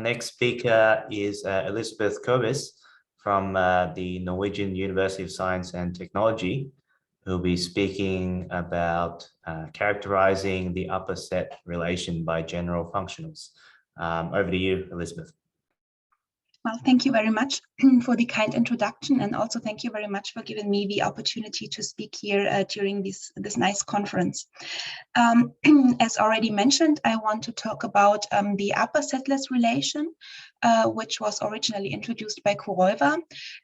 next speaker is Elisabeth Köbis from the Norwegian University of Science and Technology, who'll be speaking about characterizing the upper set relation by general functionals. Over to you, Elisabeth. Well, thank you very much for the kind introduction, and also thank you very much for giving me the opportunity to speak here during this nice conference. As already mentioned, I want to talk about the upper setless relation, which was originally introduced by Kuroiwa.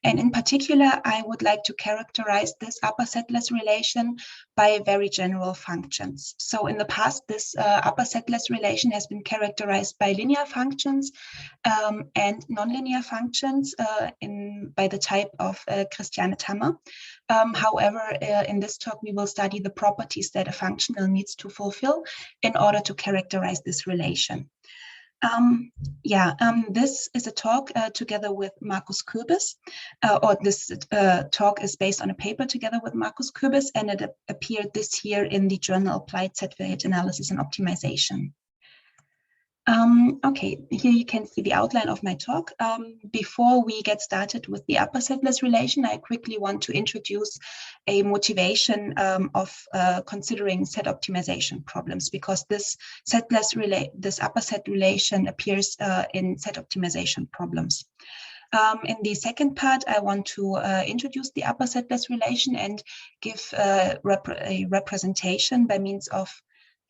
And in particular, I would like to characterize this upper setless relation by very general functions. So in the past, this upper setless relation has been characterized by linear functions and nonlinear functions by the type of Christiane-Tammer. However, in this talk, we will study the properties that a functional needs to fulfill in order to characterize this relation. This is a talk together with Markus Köbis, or this talk is based on a paper together with Markus Köbis, and it appeared this year in the journal Applied Set-Weight Analysis and Optimization. Okay, here you can see the outline of my talk. Before we get started with the upper setless relation, I quickly want to introduce a motivation of considering set optimization problems, because this upper set relation appears in set optimization problems. In the second part, I want to introduce the upper setless relation and give a representation by means of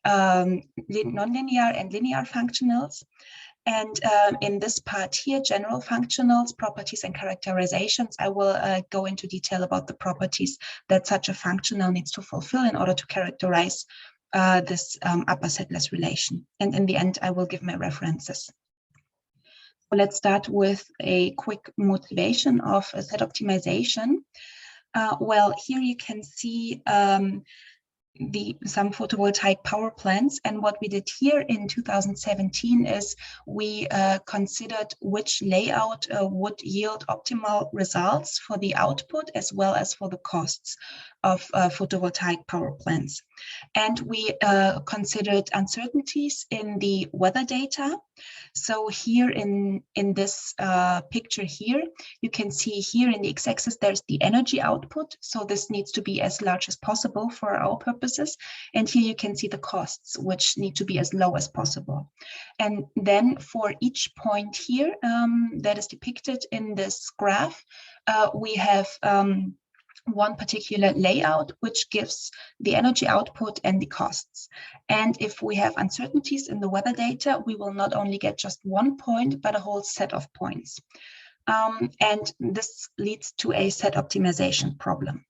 nonlinear and linear functionals. And in this part here, general functionals, properties and characterizations, I will go into detail about the properties that such a functional needs to fulfill in order to characterize this upper setless relation. And in the end, I will give my references. So let's start with a quick motivation of a set optimization. Well, here you can see some photovoltaic power plants, and what we did here in 2017 is we considered which layout would yield optimal results for the output as well as for the costs of photovoltaic power plants. And we considered uncertainties in the weather data. So here in this picture here, you can see here in the x-axis there's the energy output. So this needs to be as large as possible for our purposes. And here you can see the costs, which need to be as low as possible. And then for each point here that is depicted in this graph, we have one particular layout which gives the energy output and the costs. And if we have uncertainties in the weather data, we will not only get just one point, but a whole set of points. And this leads to a set optimization problem.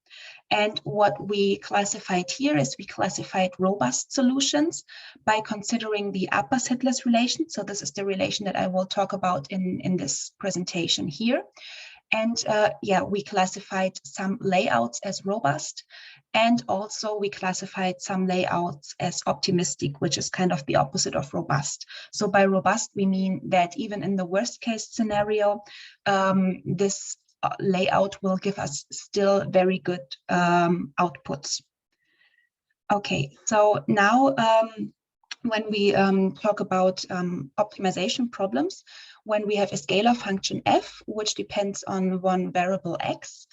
And what we classified here is we classified robust solutions by considering the upper setless relation. So this is the relation that I will talk about in this presentation here. And we classified some layouts as robust, and also we classified some layouts as optimistic, which is kind of the opposite of robust. So by robust, we mean that even in the worst case scenario, this layout will give us still very good outputs. Okay, so now when we talk about optimization problems, when we have a scalar function f, which depends on one variable x,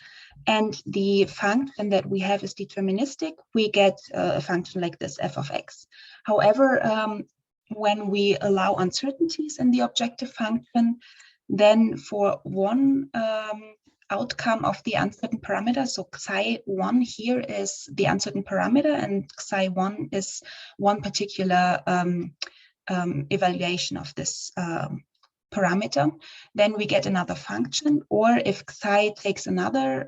and the function that we have is deterministic, we get a function like this, f of x. However, when we allow uncertainties in the objective function, then for one outcome of the uncertain parameter, so psi1 here is the uncertain parameter, and psi1 is one particular evaluation of this parameter, then we get another function. Or if psi takes another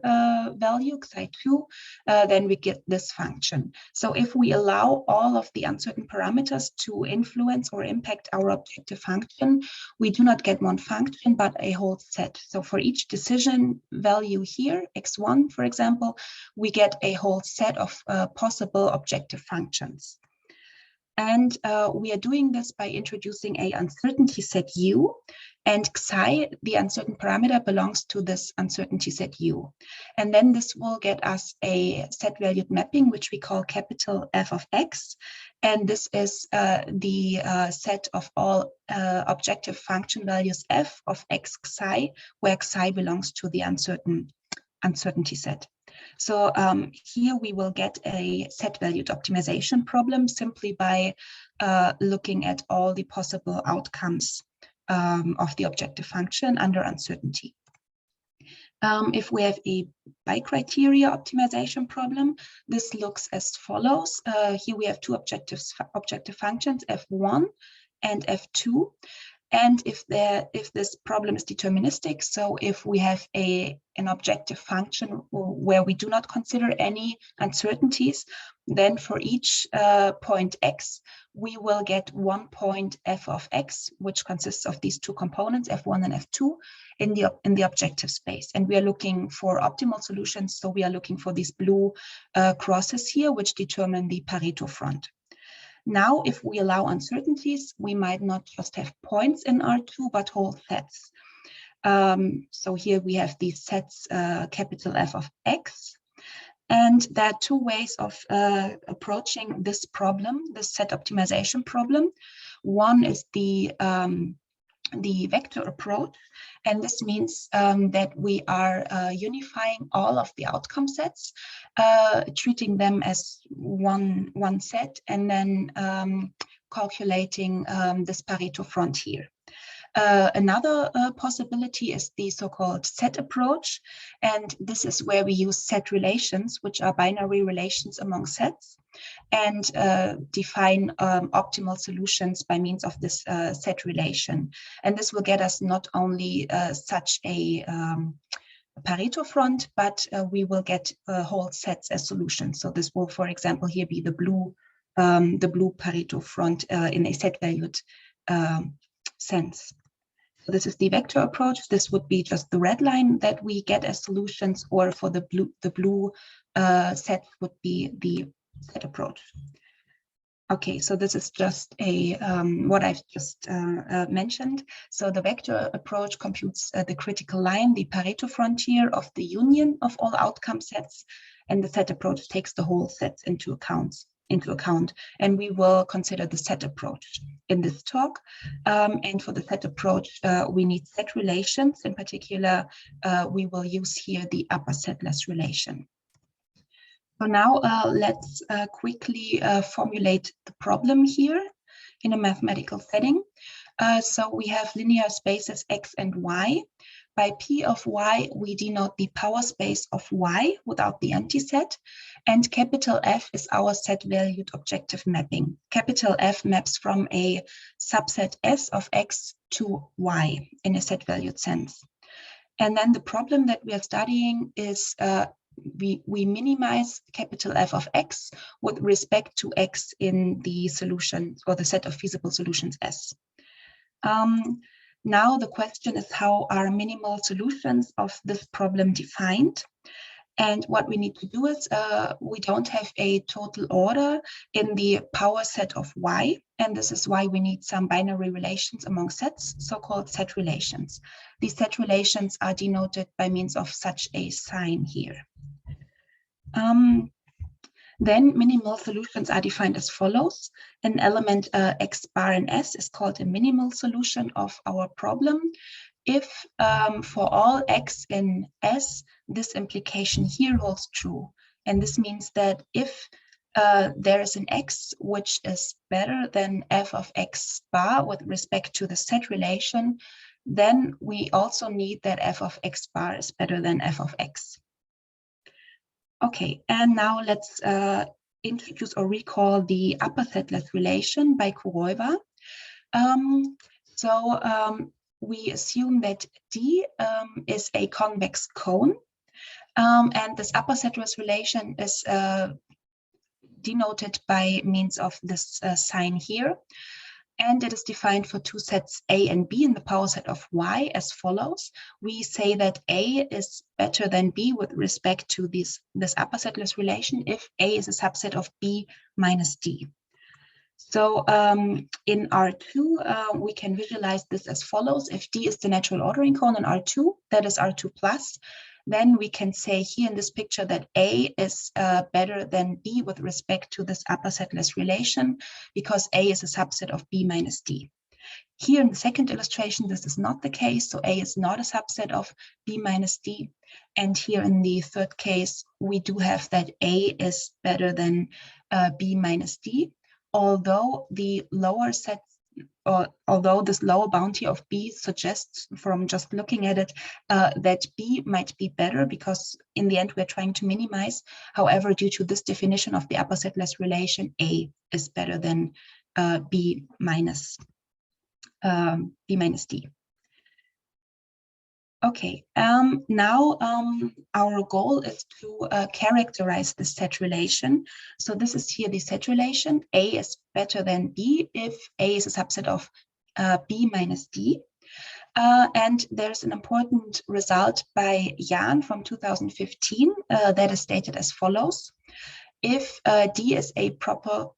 value, psi2, then we get this function. So if we allow all of the uncertain parameters to influence or impact our objective function, we do not get one function, but a whole set. So for each decision value here, x1, for example, we get a whole set of possible objective functions. And we are doing this by introducing a uncertainty set U. And xi, the uncertain parameter, belongs to this uncertainty set U. And then this will get us a set valued mapping, which we call capital F of X. And this is the set of all objective function values F of X xi, where xi belongs to the uncertainty set. So here we will get a set valued optimization problem simply by looking at all the possible outcomes of the objective function under uncertainty. If we have a bi-criteria optimization problem, this looks as follows. Here we have two objective functions, F1 and F2. And if this problem is deterministic, so if we have an objective function where we do not consider any uncertainties, then for each point x, we will get 1 point f of x, which consists of these two components, f1 and f2, in the objective space. And we are looking for optimal solutions, so we are looking for these blue crosses here, which determine the Pareto front. Now, if we allow uncertainties, we might not just have points in R2, but whole sets. So here we have these sets, capital F of X. And there are two ways of approaching this problem, this set optimization problem. One is the vector approach, and this means that we are unifying all of the outcome sets, treating them as one set, and then calculating this Pareto front here. Another possibility is the so-called set approach, and this is where we use set relations, which are binary relations among sets, and define optimal solutions by means of this set relation. And this will get us not only such a Pareto front, but we will get whole sets as solutions. So this will, for example, here be the blue Pareto front in a set valued sense. So this is the vector approach. This would be just the red line that we get as solutions, or for the blue set would be the set approach. Okay, so this is just a what I've just mentioned. So the vector approach computes the critical line, the Pareto frontier of the union of all outcome sets, and the set approach takes the whole sets into account. And we will consider the set approach in this talk. And for the set approach, we need set relations. In particular, we will use here the upper setless relation. So now let's quickly formulate the problem here in a mathematical setting. So we have linear spaces x and y. By P of y, we denote the power space of y without the antiset, and capital F is our set-valued objective mapping. Capital F maps from a subset S of x to y in a set-valued sense. And then the problem that we are studying is we minimize capital F of x with respect to x in the solution or the set of feasible solutions S. Now the question is, how are minimal solutions of this problem defined? And what we need to do is we don't have a total order in the power set of y, and this is why we need some binary relations among sets, so-called set relations. These set relations are denoted by means of such a sign here. Then minimal solutions are defined as follows. An element x bar in S is called a minimal solution of our problem if for all x in S, this implication here holds true. And this means that if there is an x which is better than f of x bar with respect to the set relation, then we also need that f of x bar is better than f of x. Okay, and now let's introduce or recall the upper setless relation by Kuroiwa. We assume that D is a convex cone, and this upper setless relation is denoted by means of this sign here. And it is defined for two sets A and B in the power set of Y as follows. We say that A is better than B with respect to this upper setless relation if A is a subset of B minus D. So in R2, we can visualize this as follows. If D is the natural ordering cone in R2, that is R2 plus, then we can say here in this picture that A is better than B with respect to this upper setless relation, because A is a subset of B minus D. Here in the second illustration, this is not the case. So A is not a subset of B minus D. And here in the third case, we do have that A is better than B minus D, although the lower set, or although this lower boundary of B suggests from just looking at it that B might be better, because in the end we're trying to minimize. However, due to this definition of the upper setless relation, A is better than B minus D. Okay, now our goal is to characterize the set relation. So this is here the set relation. A is better than B if A is a subset of B minus D. And there's an important result by Jan from 2015 that is stated as follows. If D is a proper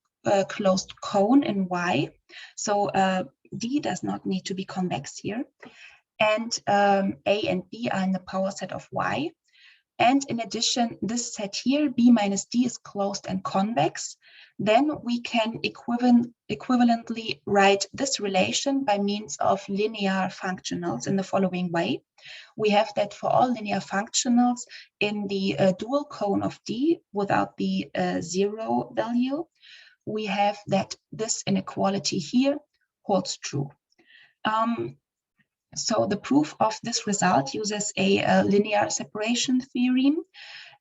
closed cone in Y, so D does not need to be convex here, and A and B are in the power set of Y. And in addition, this set here, B minus D, is closed and convex. Then we can equivalently write this relation by means of linear functionals in the following way. We have that for all linear functionals in the dual cone of D without the zero value, we have that this inequality here holds true. So the proof of this result uses a linear separation theorem.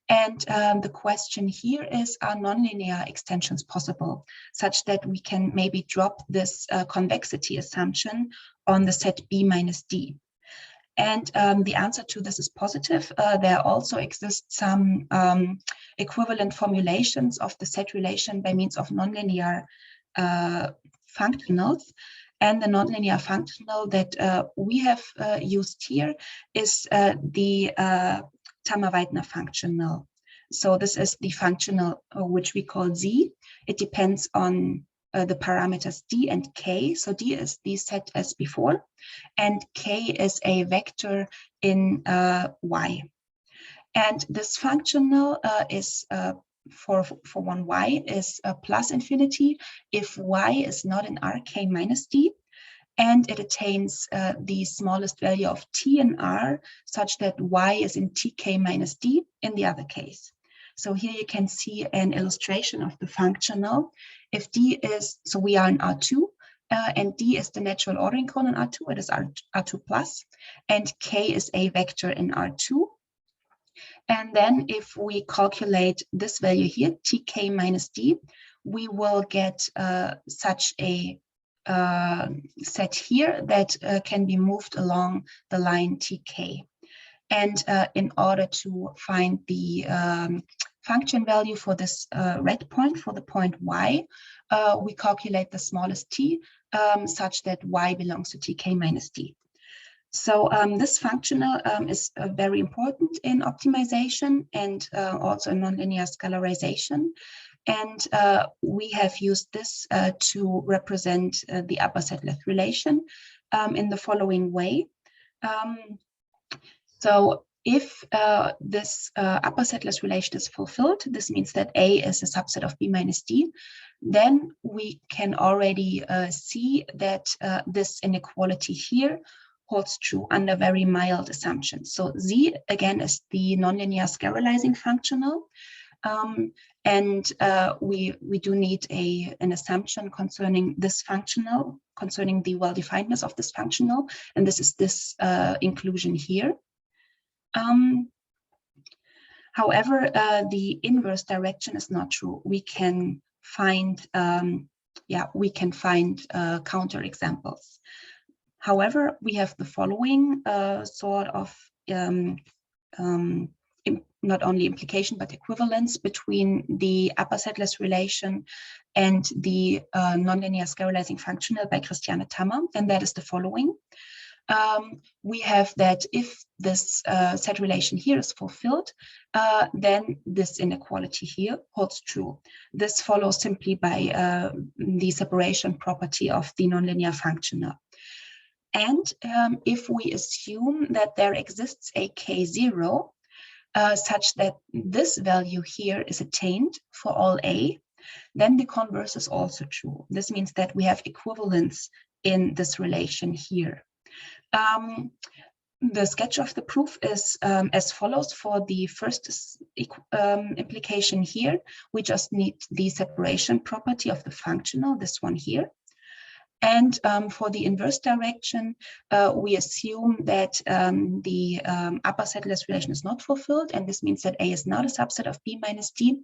And the question here is, are nonlinear extensions possible, such that we can maybe drop this convexity assumption on the set B minus D? And the answer to this is positive. There also exist some equivalent formulations of the set relation by means of nonlinear functionals. And the nonlinear functional that we have used here is the Tammer-Weidner functional. So this is the functional which we call Z. It depends on the parameters D and K. So D is the set as before, and K is a vector in Y. And this functional is for one Y is plus infinity if Y is not in Rk minus D, and it attains the smallest value of T in R such that Y is in Tk minus D in the other case. So here you can see an illustration of the functional. If D is, so we are in R2, and D is the natural ordering cone in R2, it is R2 plus, and K is a vector in R2. And then if we calculate this value here, Tk minus D, we will get such a set here that can be moved along the line Tk. And in order to find the function value for this red point, for the point Y, we calculate the smallest t such that Y belongs to Tk minus D. So this functional is very important in optimization and also in nonlinear scalarization. And we have used this to represent the upper setless relation in the following way. So if this upper setless relation is fulfilled, this means that A is a subset of B minus D, then we can already see that this inequality here holds true under very mild assumptions. So Z, again, is the nonlinear scalarizing functional. And we do need an assumption concerning this functional, concerning the well-definedness of this functional, and this is this inclusion here. However, the inverse direction is not true. We can find, counter examples. However, we have the following sort of not only implication but equivalence between the upper setless relation and the nonlinear scalarizing functional by Christiane Tammer, and that is the following. we have that if this set relation here is fulfilled, then this inequality here holds true. This follows simply by the separation property of the nonlinear functional. And if we assume that there exists a k0 such that this value here is attained for all a, then the converse is also true. This means that we have equivalence in this relation here. The sketch of the proof is as follows. For the first implication here, we just need the separation property of the functional, this one here. And for the inverse direction, we assume that the upper setless relation is not fulfilled, and this means that A is not a subset of B minus D.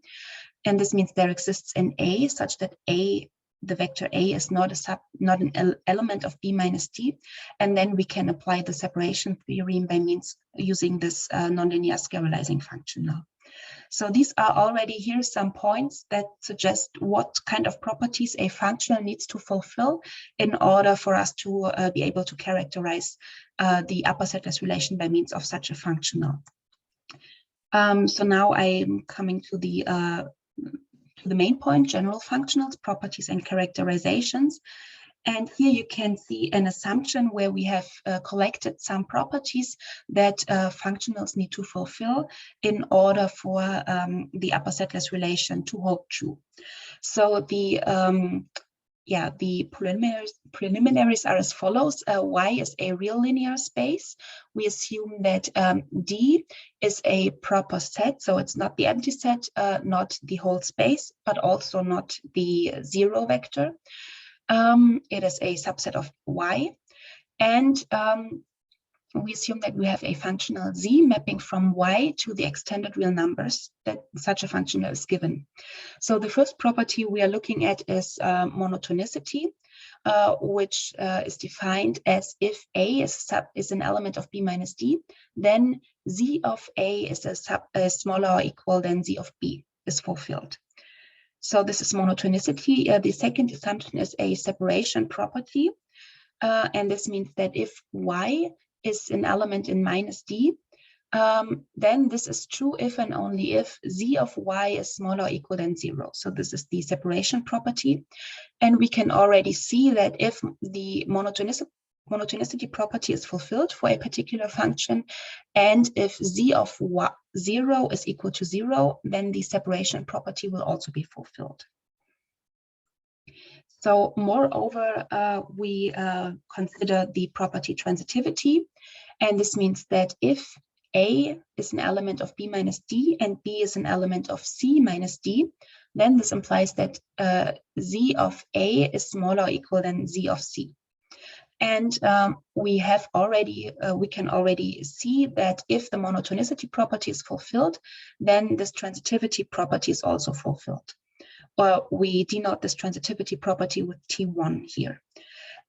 And this means there exists an A such that A, the vector A, is not an element of B minus D. And then we can apply the separation theorem by means using this nonlinear scalarizing functional. So these are already here some points that suggest what kind of properties a functional needs to fulfill in order for us to be able to characterize the upper setless relation by means of such a functional. So now I'm coming to the main point, general functionals, properties and characterizations. And here you can see an assumption where we have collected some properties that functionals need to fulfill in order for the upper setless relation to hold true. So the preliminaries are as follows. Y is a real linear space. We assume that D is a proper set, so it's not the empty set, not the whole space, but also not the zero vector. It is a subset of Y, and we assume that we have a functional Z mapping from Y to the extended real numbers that such a functional is given. So the first property we are looking at is monotonicity, which is defined as if A is an element of B minus D, then Z of A is smaller or equal than Z of B is fulfilled. So this is monotonicity. The second assumption is a separation property. And this means that if Y is an element in minus D, then this is true if and only if Z of Y is smaller or equal than 0. So this is the separation property. And we can already see that if the monotonicity property is fulfilled for a particular function, and if Z of 0 is equal to 0, then the separation property will also be fulfilled. So moreover, we consider the property transitivity, and this means that if A is an element of B minus D and B is an element of C minus D, then this implies that Z of A is smaller or equal than Z of C. And we can already see that if the monotonicity property is fulfilled, then this transitivity property is also fulfilled. Or we denote this transitivity property with T1 here.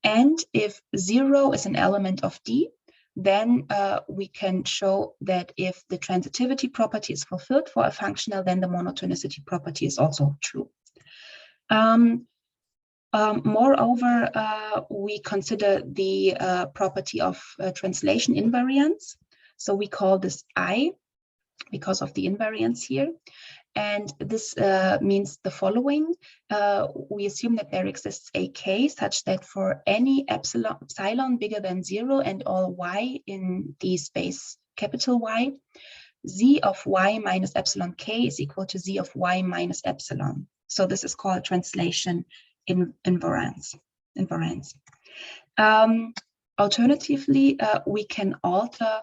And if 0 is an element of D, then we can show that if the transitivity property is fulfilled for a functional, then the monotonicity property is also true. Moreover, we consider the property of translation invariance. So we call this I because of the invariance here. And this means the following. We assume that there exists a K such that for any epsilon bigger than 0 and all Y in the space capital Y, Z of Y minus epsilon K is equal to Z of Y minus epsilon. So this is called translation invariance. Alternatively, we can alter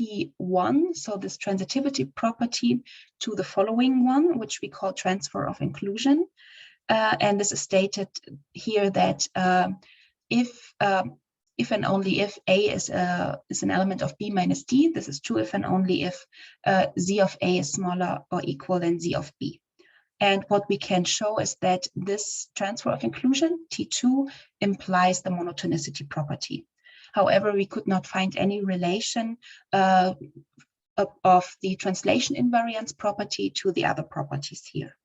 T1, so this transitivity property, to the following one, which we call transfer of inclusion. And this is stated here that if and only if A is an element of B minus D, this is true if and only if Z of A is smaller or equal than Z of B. And what we can show is that this transfer of inclusion, T2, implies the monotonicity property. However, we could not find any relation of the translation invariance property to the other properties here.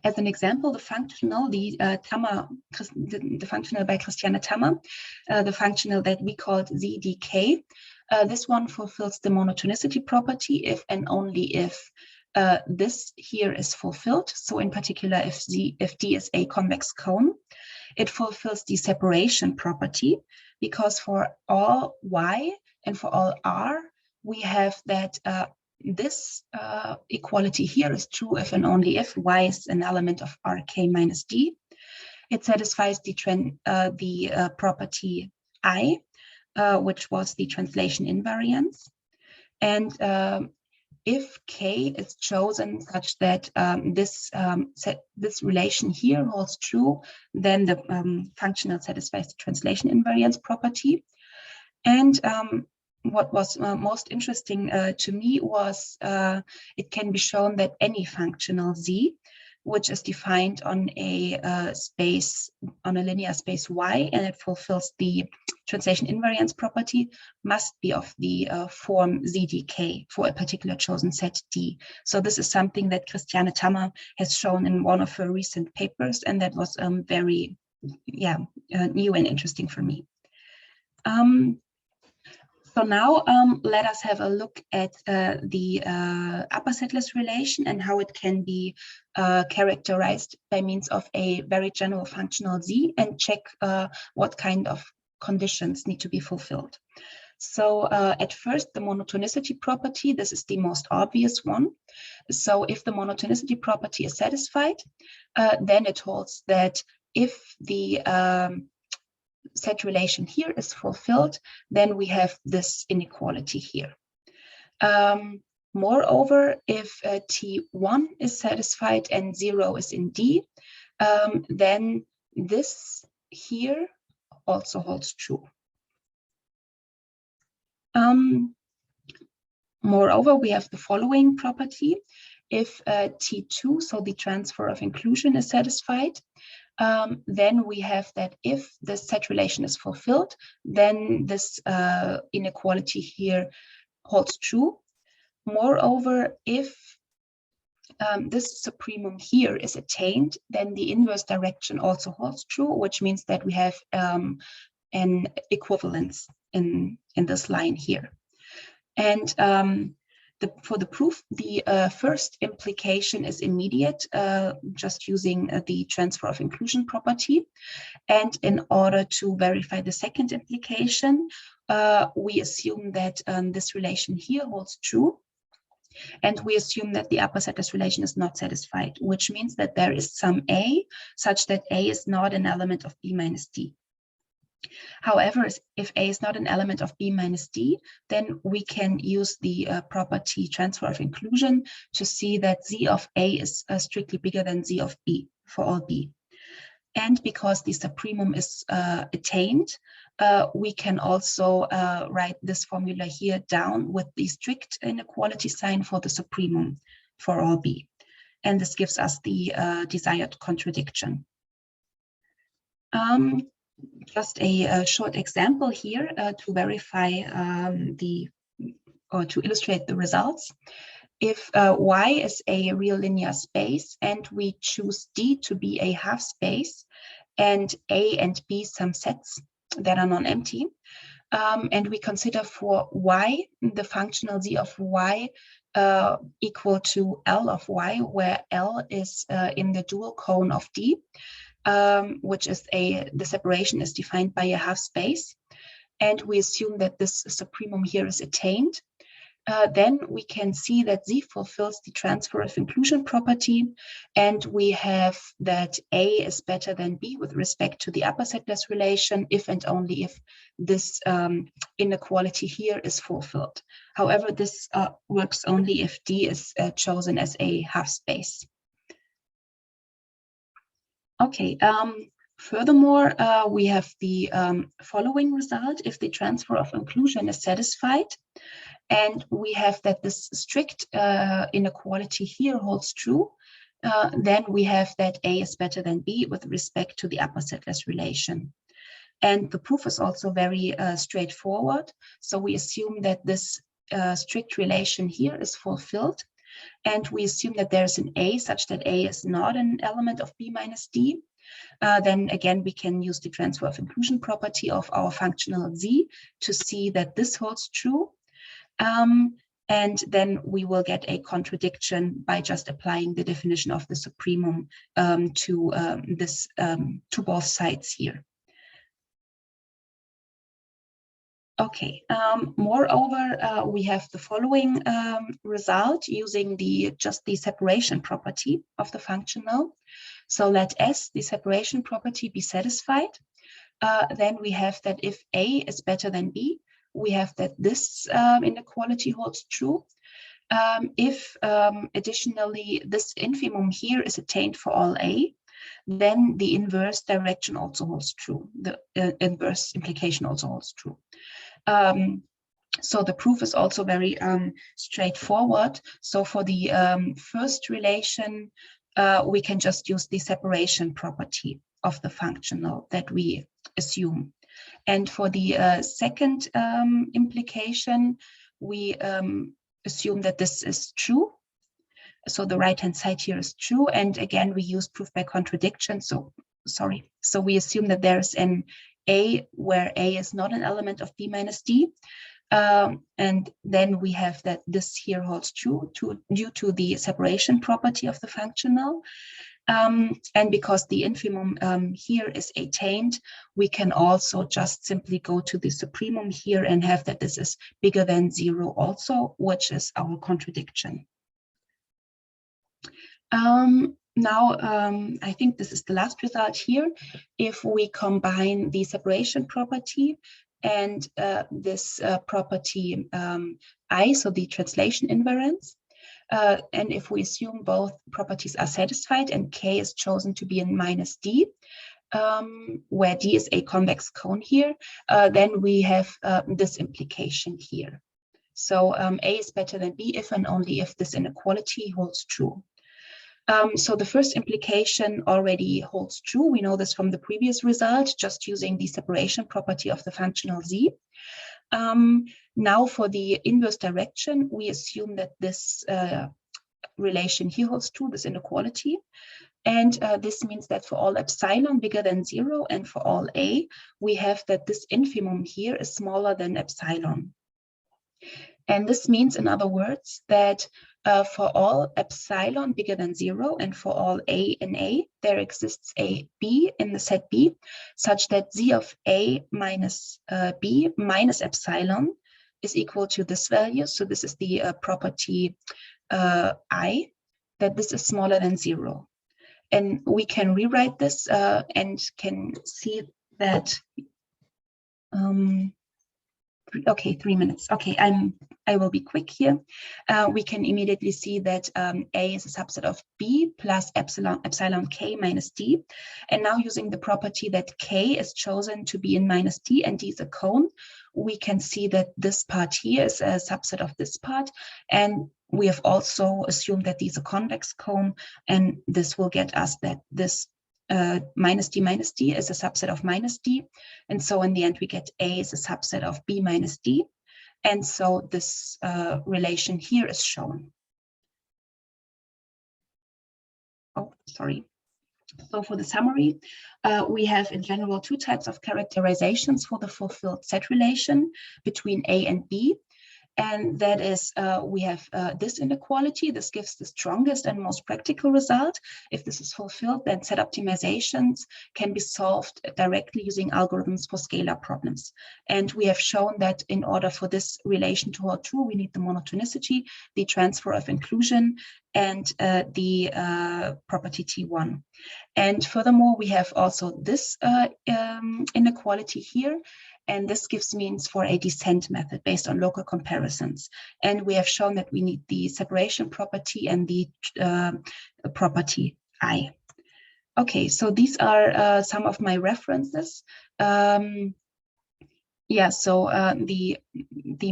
As an example, the functional, the functional by Christiane Tammer, the functional that we called ZDK, this one fulfills the monotonicity property if and only if this here is fulfilled. So in particular, if D is a convex cone. It fulfills the separation property because for all Y and for all R, we have that this equality here is true if and only if Y is an element of RK minus D. It satisfies the property I, which was the translation invariance. And if K is chosen such that this relation here holds true, then the functional satisfies the translation invariance property. And what was most interesting to me was it can be shown that any functional Z, which is defined on a space, on a linear space Y, and it fulfills the translation invariance property, must be of the form ZDK for a particular chosen set D. So this is something that Christiane Tammer has shown in one of her recent papers, and that was very new and interesting for me. So now let us have a look at the upper setless relation and how it can be characterized by means of a very general functional Z, and check what kind of conditions need to be fulfilled. So at first, the monotonicity property, this is the most obvious one. So if the monotonicity property is satisfied, then it holds that if the set relation here is fulfilled, then we have this inequality here. Moreover, if T1 is satisfied and 0 is in D, then this here also holds true. Moreover, we have the following property. If T2, so the transfer of inclusion, is satisfied, then we have that if the set relation is fulfilled, then this inequality here holds true. Moreover, if this supremum here is attained, then the inverse direction also holds true, which means that we have an equivalence in this line here. And for the proof, the first implication is immediate, just using the transfer of inclusion property. And in order to verify the second implication, we assume that this relation here holds true. And we assume that the upper setless relation is not satisfied, which means that there is some A such that A is not an element of B minus D. However, if A is not an element of B minus D, then we can use the property transfer of inclusion to see that Z of A is strictly bigger than Z of B for all B. And because the supremum is attained, we can also write this formula here down with the strict inequality sign for the supremum for all B. And this gives us the desired contradiction. Just a short example here to verify to illustrate the results. If Y is a real linear space and we choose D to be a half space and A and B some sets that are non-empty, and we consider for Y the functional Z of Y equal to L of Y, where L is in the dual cone of D, which is the separation is defined by a half space, and we assume that this supremum here is attained, then we can see that Z fulfills the transfer of inclusion property, and we have that A is better than B with respect to the upper setless relation if and only if this inequality here is fulfilled. However, this works only if D is chosen as a half space. Okay, furthermore, we have the following result. If the transfer of inclusion is satisfied, and we have that this strict inequality here holds true, then we have that A is better than B with respect to the upper setless relation. And the proof is also very straightforward. So we assume that this strict relation here is fulfilled. and we assume that there's an A such that A is not an element of B minus D, then again, we can use the transfer of inclusion property of our functional Z to see that this holds true. And then we will get a contradiction by just applying the definition of the supremum to both sides here. Okay, moreover, we have the following result using just the separation property of the functional. So let S, the separation property, be satisfied. Then we have that if A is better than B, we have that this inequality holds true. If additionally this infimum here is attained for all A, then the inverse direction also holds true. The inverse implication also holds true. So the proof is also very straightforward. So for the first relation, we can just use the separation property of the functional that we assume. And for the second implication, we assume that this is true. So the right-hand side here is true. And again, we use proof by contradiction. So we assume that there's an A where A is not an element of B minus D. And then we have that this here holds true due to the separation property of the functional. And because the infimum here is attained, we can also just simply go to the supremum here and have that this is bigger than 0 also, which is our contradiction. Now, I think this is the last result here. If we combine the separation property and this property I, so the translation invariance, and if we assume both properties are satisfied and K is chosen to be in minus D, where D is a convex cone here, then we have this implication here. So A is better than B if and only if this inequality holds true. So the first implication already holds true. We know this from the previous result, just using the separation property of the functional Z. Now for the inverse direction, we assume that this relation here holds true, this inequality. And this means that for all epsilon bigger than 0 and for all A, we have that this infimum here is smaller than epsilon. And this means, in other words, that for all epsilon bigger than 0 and for all A in A, there exists a B in the set B, such that Z of A minus B minus epsilon is equal to this value. So this is the property I, that this is smaller than 0. And we can rewrite this and can see that okay, 3 minutes. Okay, I will be quick here. We can immediately see that A is a subset of B plus epsilon K minus D. And now using the property that K is chosen to be in minus D and D is a cone, we can see that this part here is a subset of this part. And we have also assumed that D is a convex cone, and this will get us that this minus D is a subset of minus D. And so in the end, we get A is a subset of B minus D. And so this relation here is shown. Oh, sorry. So for the summary, we have in general two types of characterizations for the fulfilled set relation between A and B. And that is, we have this inequality. This gives the strongest and most practical result. If this is fulfilled, then set optimizations can be solved directly using algorithms for scalar problems. And we have shown that in order for this relation to hold true, we need the monotonicity, the transfer of inclusion, and the property T1. And furthermore, we have also this inequality here. And this gives means for a descent method based on local comparisons. And we have shown that we need the separation property and the property I. Okay, so these are some of my references. Yeah, so the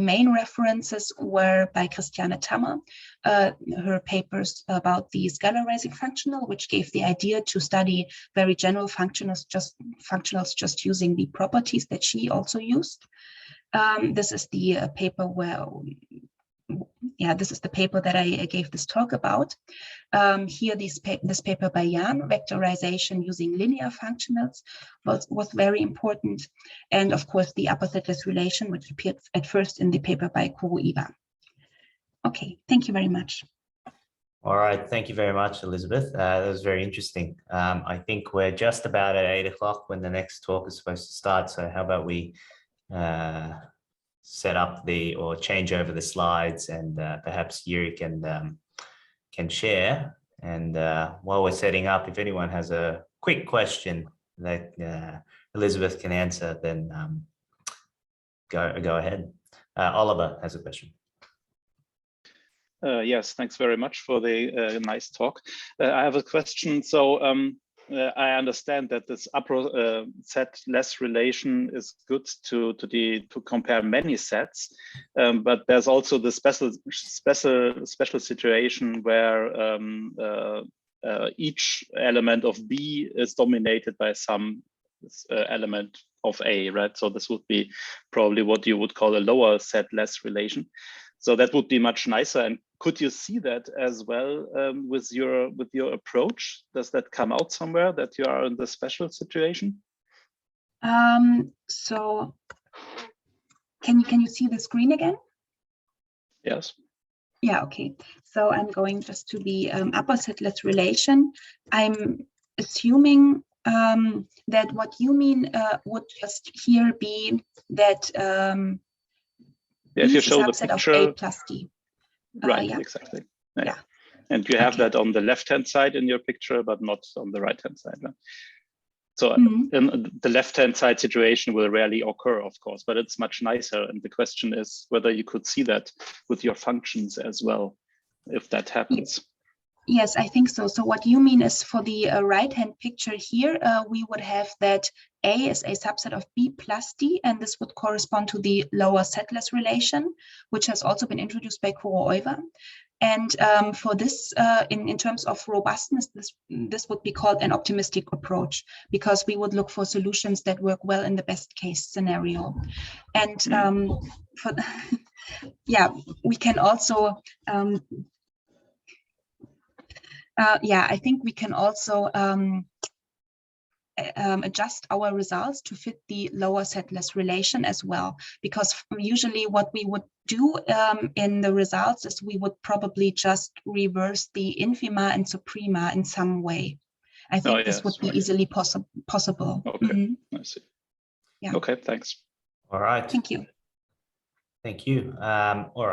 main references were by Christiane Tammer, her papers about the scalarizing functional, which gave the idea to study very general functionals just using the properties that she also used. This is the paper where yeah, this is the paper that I gave this talk about. Here, this paper by Jan, vectorization using linear functionals, was very important. And of course, the upper setless relation, which appeared at first in the paper by Kuroiwa. Okay, thank you very much. All right, thank you very much, Elisabeth. That was very interesting. I think we're just about at 8 o'clock when the next talk is supposed to start. So how about we set up or change over the slides, and perhaps Yuri can share. And while we're setting up, if anyone has a quick question that Elisabeth can answer, then go ahead. Oliver has a question. Yes, thanks very much for the nice talk. I have a question. So I understand that this upper set less relation is good to compare many sets, but there's also the special situation where each element of B is dominated by some element of A, right? So this would be probably what you would call a lower set less relation. So that would be much nicer. And could you see that as well with your approach? Does that come out somewhere that you are in the special situation? So can you see the screen again? Yes. Yeah, okay. So I'm going just to the upper setless relation. I'm assuming that what you mean would just here be that yeah, if you show the picture of A plus D. Right, yeah. Exactly. Yeah. And you have that on the left-hand side in your picture, but not on the right-hand side. Right? So in the left-hand side situation will rarely occur, of course, but it's much nicer. And the question is whether you could see that with your functions as well, if that happens. Yes, I think so. So what you mean is for the right-hand picture here, we would have that A is a subset of B plus D, and this would correspond to the lower setless relation, which has also been introduced by Kuroiwa. And for this, in terms of robustness, this would be called an optimistic approach, because we would look for solutions that work well in the best case scenario. And for yeah, we can also yeah, I think we can also adjust our results to fit the lower setless relation as well, because usually what we would do in the results is we would probably just reverse the infima and suprema in some way. I think this would be easily possible. Okay, I see. Yeah. Okay, thanks. All right. Thank you. Thank you. All right.